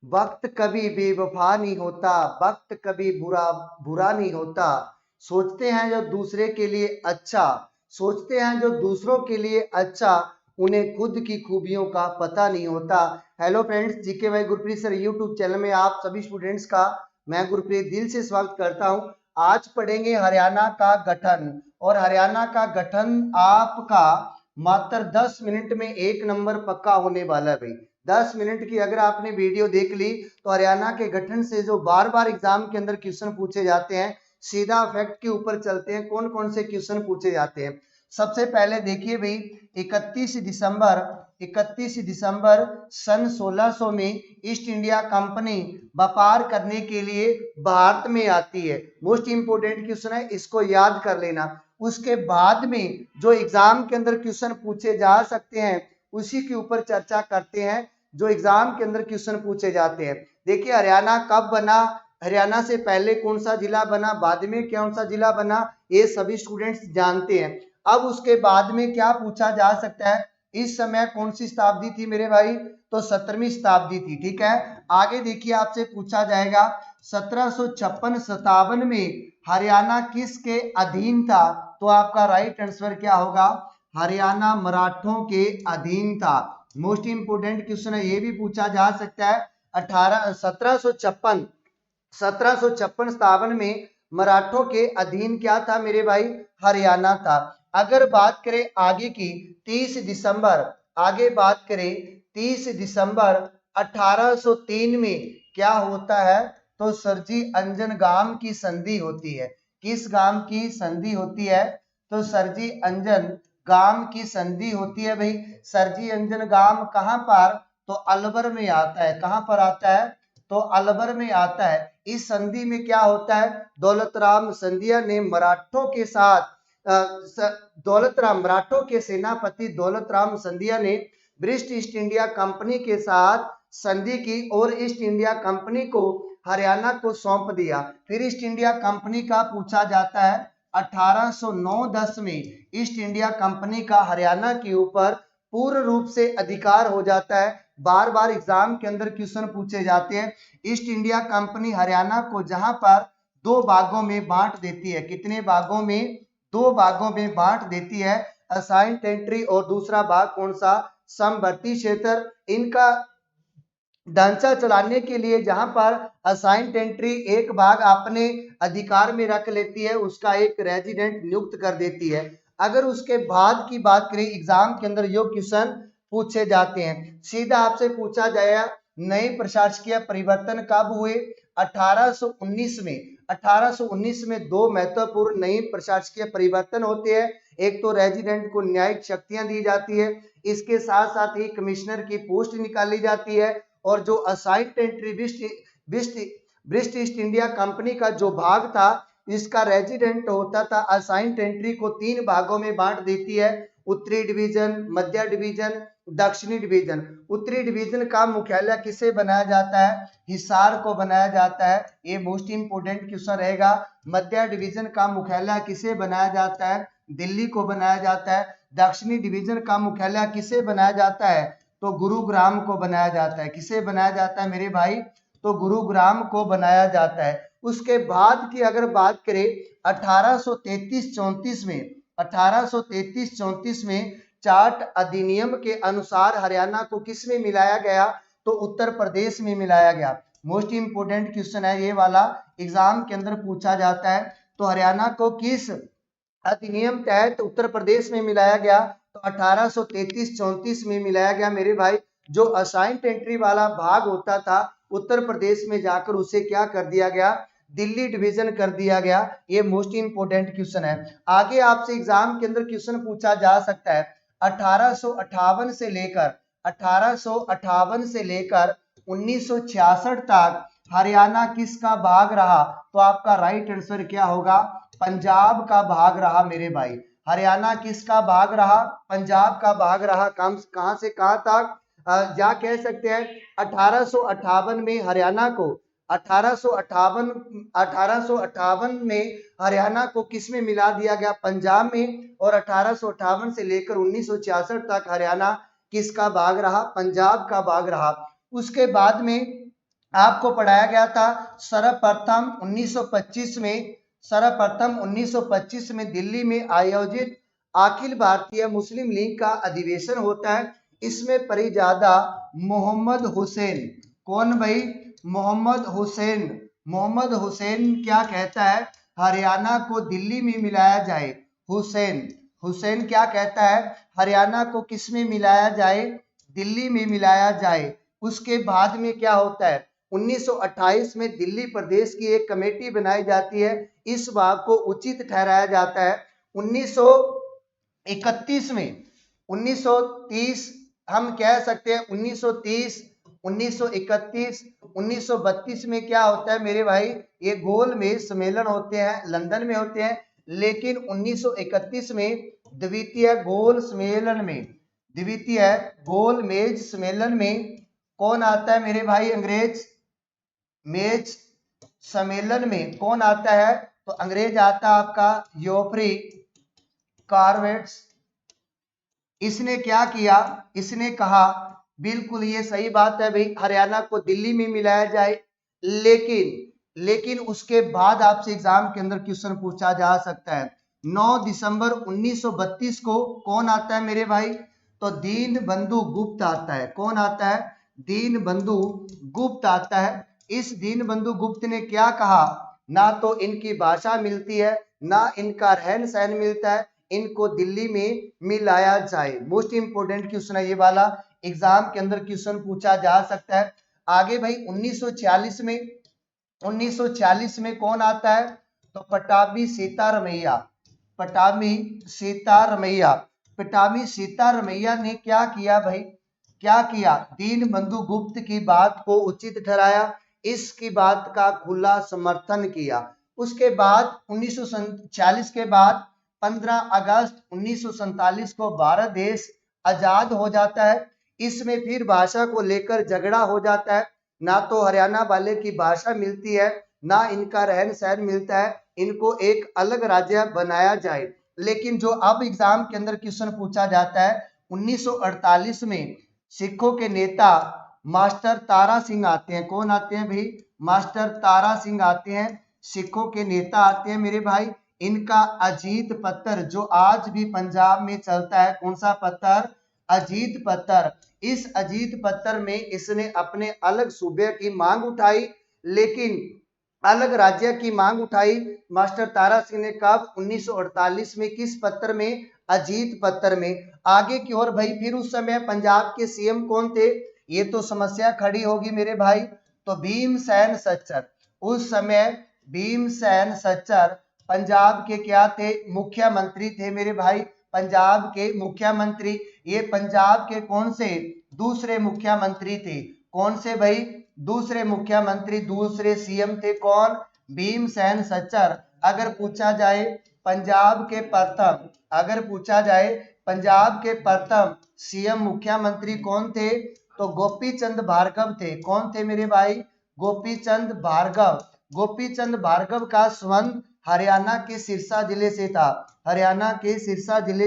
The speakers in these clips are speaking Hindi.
वक्त कभी बेवफा नहीं होता, वक्त कभी बुरा बुरा नहीं होता। सोचते हैं जो दूसरे के लिए अच्छा, सोचते हैं जो दूसरों के लिए अच्छा, उन्हें खुद की खूबियों का पता नहीं होता। हेलो फ्रेंड्स, जीके भाई गुरप्रीत सर यूट्यूब चैनल में आप सभी स्टूडेंट्स का मैं गुरप्रीत दिल से स्वागत करता हूं। आज पढ़ेंगे हरियाणा का गठन, और हरियाणा का गठन आपका मात्र 10 मिनट में एक नंबर पक्का होने वाला है भाई। 10 मिनट की अगर आपने वीडियो देख ली तो हरियाणा के गठन से जो बार बार एग्जाम के अंदर क्वेश्चन पूछे जाते हैं, सीधा फैक्ट के ऊपर चलते हैं। कौन कौन से क्वेश्चन पूछे जाते हैं? सबसे पहले देखिए भाई, 31 दिसंबर 31 दिसंबर सन 1600 में ईस्ट इंडिया कंपनी व्यापार करने के लिए भारत में आती है। मोस्ट इंपोर्टेंट क्वेश्चन है, इसको याद कर लेना। उसके बाद में जो एग्जाम के अंदर क्वेश्चन पूछे जा सकते हैं उसी के ऊपर चर्चा करते हैं, जो एग्जाम के अंदर क्वेश्चन पूछे जाते हैं। देखिए, हरियाणा कब बना, हरियाणा से पहले कौन सा जिला बना, बाद में कौन सा जिला बना, ये सभी स्टूडेंट्स जानते हैं। अब उसके बाद में क्या पूछा जा सकता है, इस समय कौन सी शताब्दी थी मेरे भाई? तो 17वीं शताब्दी थी। ठीक है, आगे देखिए आपसे पूछा जाएगा 1756-57 में हरियाणा किसके अधीन था? तो आपका राइट आंसर क्या होगा? हरियाणा मराठों के अधीन था। मोस्ट इंपोर्टेंट क्वेश्चन है, ये भी पूछा जा सकता है। 1756-57 में मराठों के अधीन क्या था मेरे भाई? हरियाणा था। अगर बात करें आगे की, 30 दिसंबर, आगे बात करें 30 दिसंबर 1803 में क्या होता है? तो सरजी अंजन गाम की संधि होती है। किस गाम की संधि होती है? तो सरजी अंजन गाम की संधि होती है भाई। सरजी अंजन गाम कहां पर? तो अलवर में आता है। कहां पर आता है? तो अलवर में आता है। इस संधि में क्या होता है? दौलतराम सिंधिया ने मराठों के साथ मराठों के सेनापति दौलतराम सिंधिया ने ब्रिटिश ईस्ट इंडिया कंपनी के साथ संधि की और ईस्ट इंडिया कंपनी को हरियाणा को सौंप दिया। फिर ईस्ट इंडिया कंपनी का पूछा जाता है। 1809-10 में ईस्ट इंडिया कंपनी का हरियाणा के ऊपर पूर्ण रूप से अधिकार हो जाता है। बार बार एग्जाम के अंदर क्वेश्चन पूछे जाते हैं। ईस्ट इंडिया कंपनी हरियाणा को जहां पर दो भागों में बांट देती है। कितने भागों में? दो भागों में बांट देती है। असाइन टेरिटरी और दूसरा भाग कौन सा? समवर्ती क्षेत्र। इनका ढांचा चलाने के लिए जहां पर असाइन टेरिटरी एक भाग अपने अधिकार में रख लेती है, उसका एक रेजिडेंट नियुक्त कर देती है। अगर उसके बाद की बात करें, एग्जाम के अंदर यो क्वेश्चन पूछे जाते हैं। सीधा आपसे पूछा जाएगा, नए प्रशासकीय परिवर्तन कब हुए? 1819 में। 1819 में दो महत्वपूर्ण नए प्रशासकीय परिवर्तन होते हैं। एक तो रेजिडेंट को न्यायिक शक्तियां दी जाती है, इसके साथ साथ ही कमिश्नर की पोस्ट निकाली जाती है, और जो assign territory British east India company का जो भाग था, इसका रेजिडेंट होता था। असाइन टेरिटरी को तीन भागों में बांट देती है, उत्तरी डिवीजन, मध्य डिवीजन, दक्षिणी डिवीजन। उत्तरी डिवीजन का मुख्यालय किसे बनाया जाता है? हिसार को बनाया जाता है। ये मोस्ट इंपोर्टेंट क्वेश्चन रहेगा। मध्य डिवीजन का मुख्यालय किसे बनाया जाता है? दिल्ली को बनाया जाता है। दक्षिणी डिवीजन का मुख्यालय किसे बनाया जाता है? तो गुरुग्राम को बनाया जाता है। किसे बनाया जाता है मेरे भाई? तो गुरुग्राम को बनाया जाता है। उसके बाद की अगर बात करें, 1833-34 में 1833-34 में चार्ट अधिनियम के अनुसार हरियाणा को किस में मिलाया गया? तो उत्तर प्रदेश में मिलाया गया। मोस्ट इंपोर्टेंट क्वेश्चन है ये वाला, एग्जाम के अंदर पूछा जाता है। तो हरियाणा को किस अधिनियम तहत उत्तर प्रदेश में मिलाया गया? तो 1833-34 में मिलाया गया मेरे भाई। जो असाइन टेरिटरी वाला भाग होता था उत्तर प्रदेश में जाकर उसे क्या कर दिया गया? दिल्ली डिवीजन कर दिया गया। ये मोस्ट इंपोर्टेंट क्वेश्चन है। आगे आपसे एग्जाम के अंदर क्वेश्चन पूछा जा सकता है। 1858 से लेकर 1858 से लेकर 1966 तक हरियाणा किसका भाग रहा? तो आपका राइट आंसर क्या होगा? पंजाब का भाग रहा मेरे भाई। हरियाणा किसका भाग रहा? पंजाब का भाग रहा। कहां से कहां तक? या कह सकते हैं 1858 में हरियाणा को 1858 में हरियाणा को किस में मिला दिया गया? पंजाब में। और 1858 से लेकर 1966 तक हरियाणा किसका भाग रहा? पंजाब का भाग रहा। उसके बाद में आपको पढ़ाया गया था सर्वप्रथम 1925 में दिल्ली में आयोजित अखिल भारतीय मुस्लिम लीग का अधिवेशन होता है। इसमें परिजादा मोहम्मद हुसैन, कौन भाई? मोहम्मद हुसैन क्या कहता है? हरियाणा को दिल्ली में मिलाया जाए। हुसैन क्या कहता है? हरियाणा को किस में मिलाया जाए? दिल्ली में मिलाया जाए। उसके बाद में क्या होता है? 1928 में दिल्ली प्रदेश की एक कमेटी बनाई जाती है। इस बात को उचित ठहराया जाता है। 1931 में 1930 हम कह सकते हैं 1930, 1931, 1932 में क्या होता है मेरे भाई? ये गोलमेज सम्मेलन होते हैं, लंदन में होते हैं। लेकिन 1931 में द्वितीय गोलमेज सम्मेलन में कौन आता है मेरे भाई? अंग्रेज मेज सम्मेलन में कौन आता है? तो अंग्रेज आता है आपका योफ्री कार्वेट्स। इसने क्या किया? इसने कहा बिल्कुल ये सही बात है भाई, हरियाणा को दिल्ली में मिलाया जाए। लेकिन उसके बाद आपसे एग्जाम के अंदर क्वेश्चन पूछा जा सकता है। 9 दिसंबर 1932 को कौन आता है मेरे भाई? तो दीन बंधु गुप्त आता है। कौन आता है? दीन बंधु गुप्त आता है। इस दीन बंधु गुप्त ने क्या कहा? ना तो इनकी भाषा मिलती है, ना इनका रहन सहन मिलता है, इनको दिल्ली में मिलाया जाए। मोस्ट इंपोर्टेंट क्वेश्चन है ये वाला, एग्जाम के अंदर क्वेश्चन पूछा जा सकता है। आगे भाई 1940 में कौन आता है? तो पटाभी सीतारमैया ने क्या किया भाई? क्या किया? दीन बंधु गुप्त की बात को उचित ठहराया, इसकी बात का खुला समर्थन किया। उसके बाद 1940 के बाद 15 अगस्त 1947 को भारत देश आजाद हो जाता है। इसमें फिर भाषा को लेकर झगड़ा हो जाता है। ना तो हरियाणा वाले की भाषा मिलती है, ना इनका रहन सहन मिलता है, इनको एक अलग राज्य बनाया जाए। लेकिन जो अब एग्जाम के अंदर क्वेश्चन पूछा जाता है, 1948 में सिखों के नेता मास्टर तारा सिंह आते हैं। कौन आते हैं भाई? मास्टर तारा सिंह आते हैं, सिखों के नेता आते हैं मेरे भाई। इनका अजीत पत्र जो आज भी पंजाब में चलता है, कौन सा पत्र? अजीत पत्र। इस अजीत पत्र में इसने अपने अलग सूबे की मांग उठाई, लेकिन अलग राज्य की मांग उठाई मास्टर तारा सिंह ने। कब? 1948 में। किस पत्र में? अजीत पत्र में। आगे की ओर भाई फिर उस समय पंजाब के सीएम कौन थे? ये तो समस्या खड़ी होगी मेरे भाई। तो भीमसेन सच्चर। उस समय भीमसेन सच्चर पंजाब के क्या थे? मुख्यमंत्री थे मेरे भाई, पंजाब के मुख्यमंत्री। ये पंजाब के कौन से? दूसरे मुख्यमंत्री थे। कौन से भाई? दूसरे मुख्यमंत्री, दूसरे सीएम थे। कौन? भीमसेन सच्चर। अगर पूछा जाए पंजाब के प्रथम सीएम मुख्यमंत्री कौन थे? तो गोपीचंद भार्गव थे। कौन थे मेरे भाई? गोपीचंद भार्गव का संबंध हरियाणा के सिरसा जिले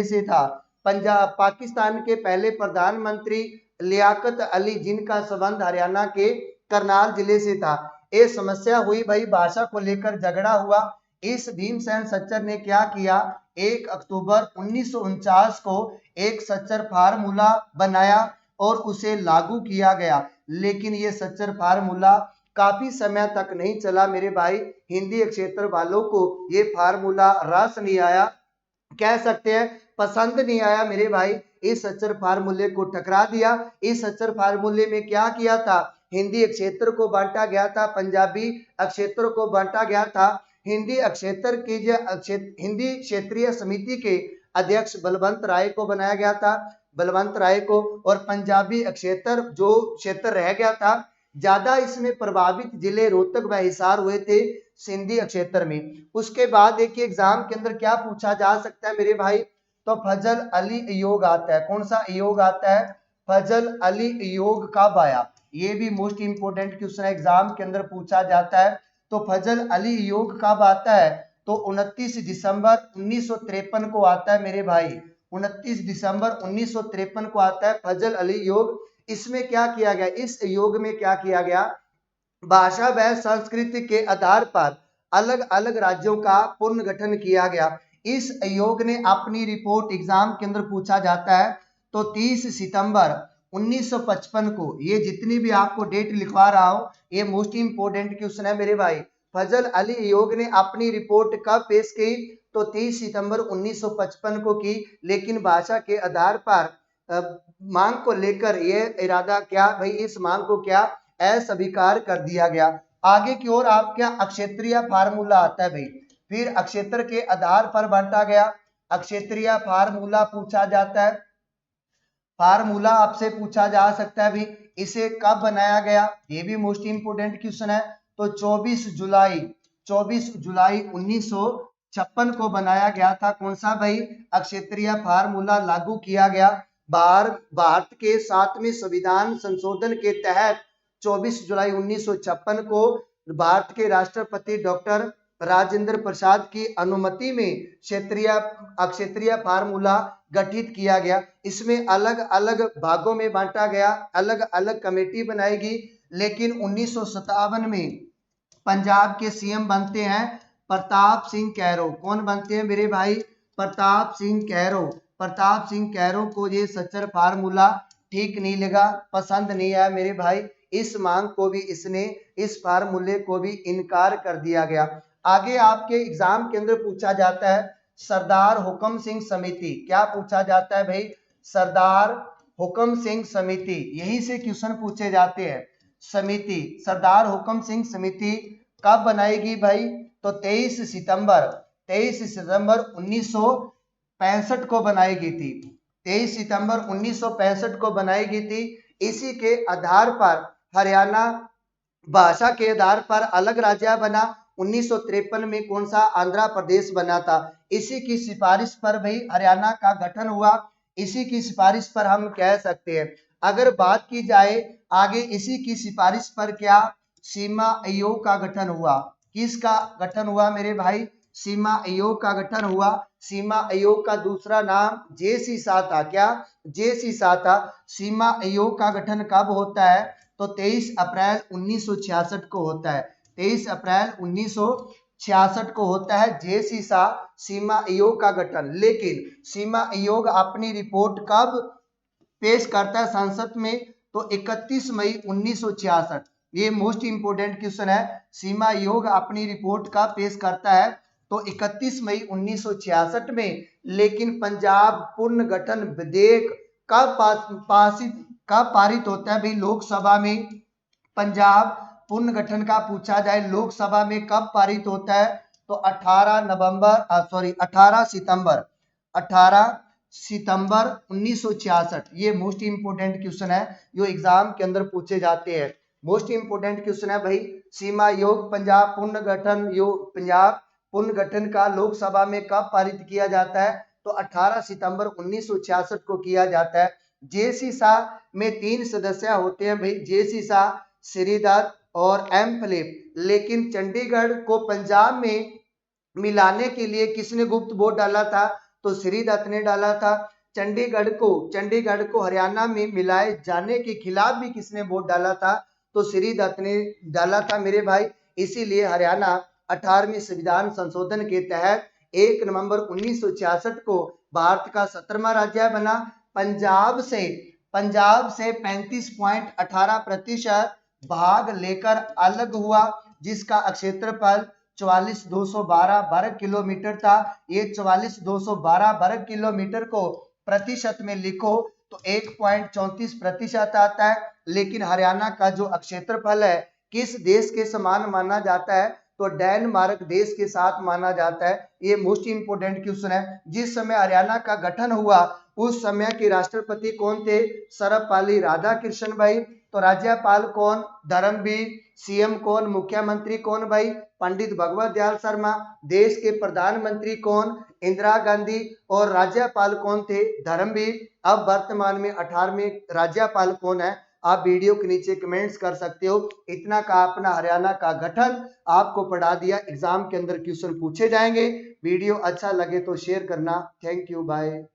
से था। पंजाब पाकिस्तान के पहले प्रधानमंत्री लियाकत अली, जिनका संबंध हरियाणा के करनाल जिले से था। ये समस्या हुई भाई, भाषा को लेकर झगड़ा हुआ। इस भीमसेन सच्चर ने क्या किया? 1 अक्टूबर 1949 को एक सच्चर फार्मूला बनाया और उसे लागू किया गया। लेकिन ये सच्चर फार्मूला काफी समय तक नहीं चला मेरे भाई। हिंदी क्षेत्र वालों को ये फार्मूला रस नहीं आया, कह सकते हैं पसंद नहीं आया मेरे भाई। इस सच्चर फार्मूले को ठकरा दिया। इस सच्चर फार्मूले में क्या किया था? हिंदी क्षेत्र को बांटा गया था, पंजाबी क्षेत्र को बांटा गया था। हिंदी क्षेत्र की जो हिंदी क्षेत्रीय समिति के अध्यक्ष बलवंत राय को बनाया गया था, और पंजाबी क्षेत्र जो क्षेत्र रह गया था, ज्यादा इसमें प्रभावित जिले रोहतक व हिसार हुए थे सिंधी क्षेत्र में। उसके बाद देखिए एग्जाम के अंदर क्या पूछा जा सकता है मेरे भाई? तो फजल अली योग आता है। कौन सा योग आता है? फजल अली योग कब आया? ये भी मोस्ट इंपोर्टेंट क्वेश्चन एग्जाम के अंदर पूछा जाता है। तो फजल अली योग कब आता है? तो 29 दिसंबर 1953 को आता है मेरे भाई। 29 दिसंबर 1953 को आता है फजल अली योग। इसमें क्या किया गया? इस योग में क्या किया गया? भाषा व संस्कृति के आधार पर अलग अलग राज्यों का पुनर्गठन किया गया। इस आयोग ने अपनी रिपोर्ट एग्जाम के अंदर पूछा जाता है तो 30 सितंबर 1955 को, ये जितनी भी आपको डेट लिखवा रहा हूं ये मोस्ट इंपोर्टेंट क्वेश्चन है मेरे भाई। फजल अली आयोग ने अपनी रिपोर्ट कब पेश की तो 30 सितंबर 1955 को की, लेकिन भाषा के आधार पर मांग को लेकर यह इरादा क्या भाई, इस मांग को क्या अस्वीकार कर दिया गया। आगे की ओर आप क्या अक्षेत्रीय फार्मूला आता है भाई, फिर अक्षेत्र के आधार पर बांटा गया। अक्षेत्रीय फार्मूला पूछा जाता है, फार्मूला आपसे पूछा जा सकता है भाई, इसे कब बनाया गया, ये भी मोस्ट इंपोर्टेंट क्वेश्चन है। तो 24 जुलाई 1956 को बनाया गया था। कौन सा भाई, अक्षेत्रीय फार्मूला लागू किया गया। भारत के 7वें संविधान संशोधन के तहत 24 जुलाई 1956 को भारत के राष्ट्रपति डॉक्टर राजेंद्र प्रसाद की अनुमति में अक्षेत्रीय फार्मूला गठित किया गया। इसमें अलग अलग भागों में बांटा गया, अलग अलग कमेटी बनाएगी। लेकिन 1957 में पंजाब के सीएम बनते हैं प्रताप सिंह कैरो। कौन बनते हैं मेरे भाई, प्रताप सिंह कैरो। प्रताप सिंह कैरो को ये सच्चर फार्मूला ठीक नहीं लगा, पसंद नहीं आया मेरे भाई। इस मांग को भी इसने, इस फार्मूले को भी इनकार कर दिया गया। आगे आपके एग्जाम के अंदर पूछा जाता है सरदार हुक्म सिंह समिति। क्या पूछा जाता है भाई, सरदार हुक्म सिंह समिति, यहीं से क्वेश्चन पूछे जाते हैं। समिति, सरदार हुक्म सिंह समिति कब बनाएगी भाई, तो 23 सितंबर 1965 को बनाई गई थी। 23 सितंबर 1965 को बनाई गई थी। इसी के आधार पर हरियाणा भाषा के आधार पर अलग राज्य बना। 1953 में कौन सा, आंध्र प्रदेश बना था। इसी की सिफारिश पर भाई हरियाणा का गठन हुआ। इसी की सिफारिश पर हम कह सकते हैं। अगर बात की जाए आगे, इसी की सिफारिश पर क्या सीमा आयोग का गठन हुआ। किसका गठन हुआ मेरे भाई, सीमा आयोग का गठन हुआ। सीमा आयोग का दूसरा नाम जेसी शाह था। क्या, जेसी शाह था। सीमा आयोग का गठन कब होता है तो 23 अप्रैल 1966 को होता है। 23 अप्रैल 1966 को होता है जेसी शाह सीमा आयोग का गठन। लेकिन सीमा आयोग अपनी रिपोर्ट कब पेश करता है संसद में तो 31 मई 1966। ये मोस्ट इंपोर्टेंट क्वेश्चन है। सीमा आयोग अपनी रिपोर्ट का पेश करता है तो 31 मई 1966 में। लेकिन पंजाब पुनर्गठन विधेयक कब पारित होता है भाई लोकसभा में। पंजाब पुनर्गठन का पूछा जाए लोकसभा में कब पारित होता है तो 18 सितंबर 1966। ये मोस्ट इंपोर्टेंट क्वेश्चन है जो एग्जाम के अंदर पूछे जाते हैं। मोस्ट इंपोर्टेंट क्वेश्चन है भाई, सीमा योग पंजाब पुनर्गठन का लोकसभा में कब पारित किया जाता है तो 18 सितंबर 1966 को किया जाता है। जेसी शाह में 3 सदस्य होते हैं भाई, जेसी शाह, श्रीदत्त और एम फिलिप। लेकिन चंडीगढ़ को पंजाब में मिलाने के लिए किसने गुप्त वोट डाला था तो श्रीदत्त ने डाला था। चंडीगढ़ को हरियाणा में मिलाए जाने के खिलाफ भी किसने वोट डाला था तो श्रीदत्त ने डाला था मेरे भाई। इसीलिए हरियाणा 18वें संविधान संशोधन के तहत 1 नवंबर 1966 को भारत का 17वां राज्य बना। पंजाब से 35.18% भाग लेकर अलग हुआ, जिसका क्षेत्रफल 44,212 वर्ग किलोमीटर था। ये 44,212 वर्ग किलोमीटर को प्रतिशत में लिखो तो 1.34% आता है। लेकिन हरियाणा का जो क्षेत्रफल है किस देश के समान माना जाता है तो डेनमार्क देश के साथ माना जाता है। ये मोस्ट इंपोर्टेंट क्वेश्चन है। जिस समय हरियाणा का गठन हुआ उस समय के राष्ट्रपति कौन थे, सर्वपल्ली राधाकृष्णन भाई। तो राज्यपाल कौन, धर्मवीर। सीएम कौन, मुख्यमंत्री कौन भाई, पंडित भगवत दयाल शर्मा। देश के प्रधानमंत्री कौन, इंदिरा गांधी। और राज्यपाल कौन थे, धर्मवीर। अब वर्तमान में 18वें राज्यपाल कौन है आप वीडियो के नीचे कमेंट्स कर सकते हो। इतना का अपना हरियाणा का गठन आपको पढ़ा दिया। एग्जाम के अंदर क्वेश्चन पूछे जाएंगे। वीडियो अच्छा लगे तो शेयर करना। Thank you, bye.